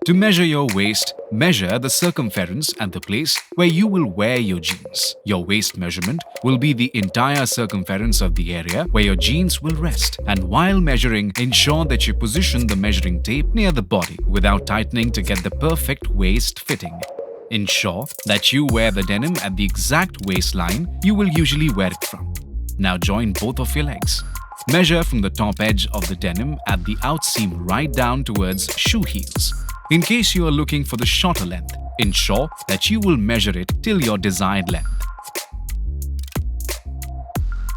To measure your waist, measure the circumference at the place where you will wear your jeans. Your waist measurement will be the entire circumference of the area where your jeans will rest. And while measuring, ensure that you position the measuring tape near the body without tightening to get the perfect waist fitting. Ensure that you wear the denim at the exact waistline you will usually wear it from. Now join both of your legs. Measure from the top edge of the denim at the outseam right down towards shoe heels. In case you are looking for the shorter length, ensure that you will measure it till your desired length.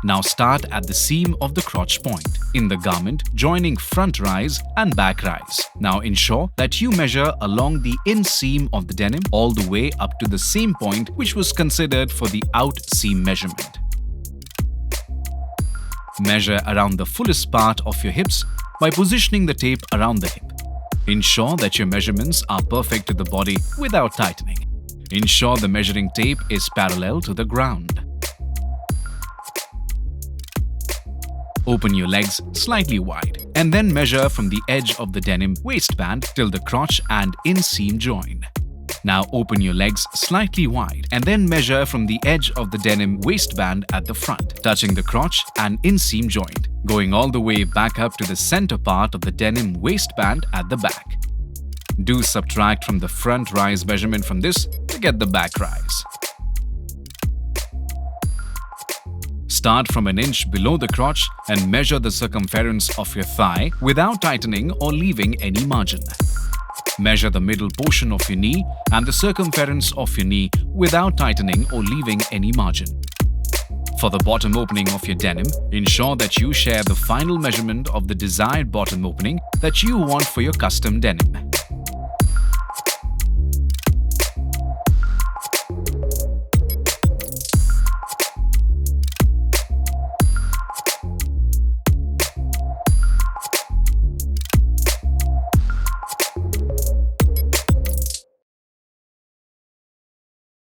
Now start at the seam of the crotch point in the garment, joining front rise and back rise. Now ensure that you measure along the inseam of the denim all the way up to the same point which was considered for the out seam measurement. Measure around the fullest part of your hips by positioning the tape around the hip. Ensure that your measurements are perfect to the body without tightening. Ensure the measuring tape is parallel to the ground. Open your legs slightly wide and then measure from the edge of the denim waistband till the crotch and inseam join. Now open your legs slightly wide and then measure from the edge of the denim waistband at the front, touching the crotch and inseam joint, going all the way back up to the center part of the denim waistband at the back. Do subtract from the front rise measurement from this to get the back rise. Start from an inch below the crotch and measure the circumference of your thigh without tightening or leaving any margin. Measure the middle portion of your knee and the circumference of your knee without tightening or leaving any margin. For the bottom opening of your denim, ensure that you share the final measurement of the desired bottom opening that you want for your custom denim.